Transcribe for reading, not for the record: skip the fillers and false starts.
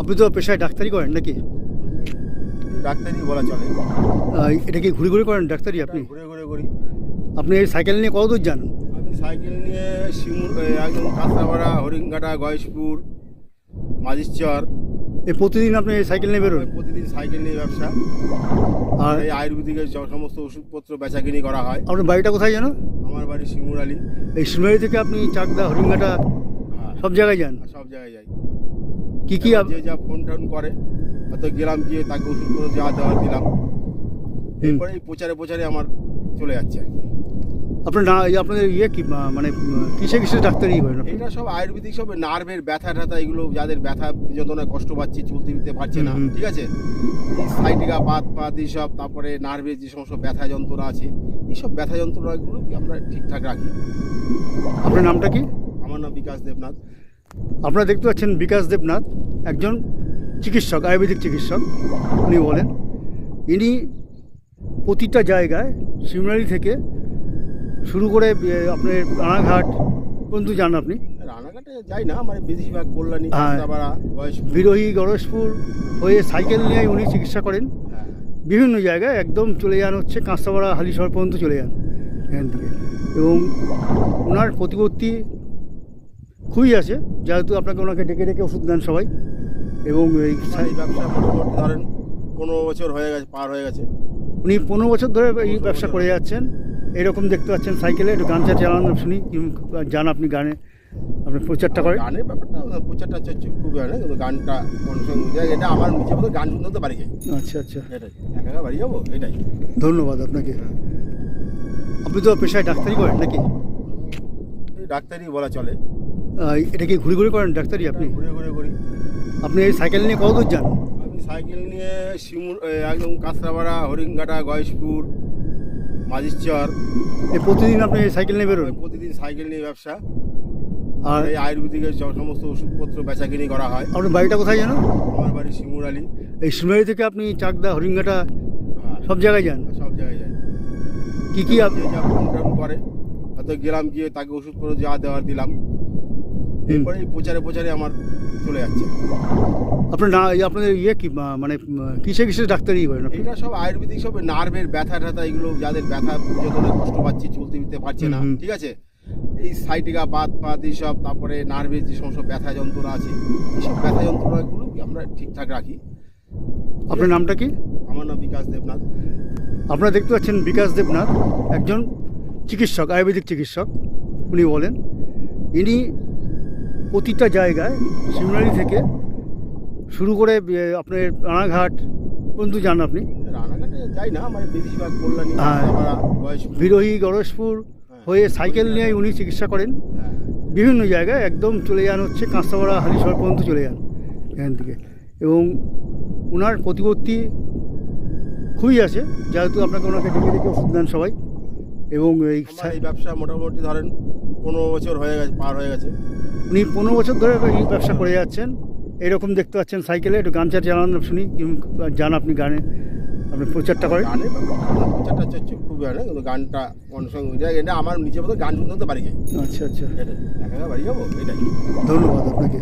আপনি তো পেশায় ডাক্তারি করেন নাকি? ডাক্তারি বলা চলে। এটা কি ঘুরে ঘুরে করেন ডাক্তারি আপনি? ঘুরে ঘুরে করি। আপনি এই সাইকেল নিয়ে কত দূর যান? আমি সাইকেল নিয়ে একদম কাঁচরাপাড়া, হরিণঘাটা, গয়েশপুর, মাঝিরচর। এই প্রতিদিন আপনি এই সাইকেল নিয়ে বেরোন? প্রতিদিন সাইকেল নিয়ে ব্যবসা। আর এই আয়ুর্বেদিকের সমস্ত ওষুধপত্র বেচাকিনি করা হয়। আপনার বাড়িটা কোথায় জানো? আমার বাড়ি শিমুরালি। এই শিমুরালি থেকে আপনি চাকদা, হরিণঘাটা হ্যাঁ, সব জায়গায় যান? সব জায়গায় যাই। কি কি যে যা ফোন টোন করে, হয়তো গেলাম, গিয়ে তাকে ওষুধপত্র যা দেওয়ার দিলাম। এরপরে এই প্রচারে প্রচারে আমার চলে যাচ্ছে আর কি। আপনার আপনাদের কি মানে কিসে কিসে ডাক্তারি করেন আপনি? এটা সব আয়ুর্বেদিক, সব নার্ভের ব্যথা ট্যাথা, এগুলো যাদের ব্যথা যন্ত্রণায় কষ্ট পাচ্ছে, চলতে ফিরতে পারছে না, ঠিক আছে, এই সাইটিকা বাত পাত এইসব, তারপরে নার্ভের যে সমস্ত ব্যথা যন্ত্রণা আছে, এইসব ব্যথা যন্ত্রণাগুলো আমরা ঠিকঠাক রাখি। আপনার নামটা কি? আমার নাম বিকাশ দেবনাথ। আপনারা দেখতে পাচ্ছেন বিকাশ দেবনাথ একজন চিকিৎসক, আয়ুর্বেদিক চিকিৎসক। উনি বলেন ইনি প্রতিটা জায়গায় শিমুরালি থেকে শুরু করে আপনার রানাঘাট পর্যন্ত যান আপনি? রানাঘাটে যাই না, মানে বেশিরভাগ কল্যাণী, কাঁচরাপাড়া, গয়েশপুর, বিরোহী, গণেশপুর হয়ে সাইকেল নিয়ে উনি চিকিৎসা করেন। হ্যাঁ, বিভিন্ন জায়গায় একদম চলে যান হচ্ছে কাঁচরাপাড়া, হালিশহর পর্যন্ত চলে যান এখান থেকে। এবং ওনার প্রতিপত্তি খুবই আছে, যেহেতু আপনাকে ওনাকে ডেকে ডেকে ওষুধ দেন সবাই। এবং এই এই ব্যবসা মোটামুটি ধরেন 15 বছর হয়ে গেছে, পার হয়ে গেছে। উনি 15 বছর ধরে এই ব্যবসা করে যাচ্ছেন। এরকম দেখতে পাচ্ছেন সাইকেলে একটু গান চালানো শুনি, যান আপনি গানে আপনি প্রচারটা করেন? গানের ব্যাপারটা, প্রচারটা হচ্ছে খুবই হয় না, কিন্তু গানটা মানুষের সঙ্গে বুঝে, এটা আমার নিজের মতো গান শুনতে বাড়ি যাই। আচ্ছা আচ্ছা, এটাই, একা একা বাড়ি যাবো, এটাই। ধন্যবাদ আপনাকে। আপনি তো পেশায় ডাক্তারি করেন নাকি? এই ডাক্তারি বলা চলে। এটা কি ঘুরে ঘুরে করেন ডাক্তারি আপনি? ঘুরে ঘুরে করি। আপনি এই সাইকেল নিয়ে কত দূর যান? আমি সাইকেল নিয়ে একদম কাঁচরাপাড়া, হরিণঘাটা, গয়েশপুর, মাঝিরচর। এই প্রতিদিন আপনি এই সাইকেল নিয়ে বেরোন? প্রতিদিন সাইকেল নিয়ে ব্যবসা। আর এই আয়ুর্বেদিকের সমস্ত ওষুধপত্র বেচাকিনি করা হয়। আপনার বাড়িটা কোথায় জানো? আমার বাড়ি শিমুরালি। এই শিমুরালি থেকে আপনি চাকদা, হরিণঘাটা হ্যাঁ, সব জায়গায় যান? সব জায়গায় যাই। কি কি যে যা ফোন টোন করে, হয়তো গেলাম, গিয়ে তাকে ওষুধপত্র যা দেওয়ার দিলাম। এরপরে এই প্রচারে প্রচারে আমার চলে যাচ্ছে। আপনার আপনাদের কি মানে কিসে কিসে ডাক্তারি করেন আপনি? এটা সব আয়ুর্বেদিক, সব নার্ভের ব্যথা ট্যাথা, এগুলো যাদের ব্যথা যন্ত্রণায় কষ্ট পাচ্ছে, চলতে ফিরতে পারছে না, ঠিক আছে, এই সাইটিকা বাত পাত এইসব, তারপরে নার্ভের যে সমস্ত ব্যথা যন্ত্রণা আছে, এইসব ব্যথা যন্ত্রণাগুলো আমরা ঠিকঠাক রাখি। আপনার নামটা কি? আমার নাম বিকাশ দেবনাথ। আপনারা দেখতে পাচ্ছেন বিকাশ দেবনাথ একজন চিকিৎসক, আয়ুর্বেদিক চিকিৎসক। উনি বলেন ইনি প্রতিটা জায়গায় শিমুরালি থেকে শুরু করে আপনার রানাঘাট পর্যন্ত যান আপনি? রানাঘাটে যাই না, মানে বেশিরভাগ কল্যাণী, কাঁচরাপাড়া, গয়েশপুর, বিরোহী, গণেশপুর হয়ে সাইকেল নিয়ে উনি চিকিৎসা করেন। হ্যাঁ, বিভিন্ন জায়গায় একদম চলে যান হচ্ছে কাঁচরাপাড়া, হালিশহর পর্যন্ত চলে যান এখান থেকে। এবং ওনার প্রতিপত্তি খুবই আছে, যেহেতু আপনাকে ওনাকে ডেকে ডেকে ওষুধ দেন সবাই। এবং এই ব্যবসা মোটামুটি ধরেন 15 বছর হয়ে গেছে, পার হয়ে গেছে। উনি 15 বছর ধরে এই ব্যবসা করে যাচ্ছেন। এরকম দেখতে পাচ্ছেন সাইকেলে একটু গান চালানো শুনি, যান আপনি গানে আপনি প্রচারটা করেন? গানের ব্যাপারটা, প্রচারটা হচ্ছে খুবই হয় না, কিন্তু গানটা মানুষের সঙ্গে বুঝে, এটা আমার নিজের মতো গান শুনতে বাড়ি যাই। আচ্ছা আচ্ছা, এটাই, একা একা বাড়ি যাবো, এটাই। ধন্যবাদ আপনাকে।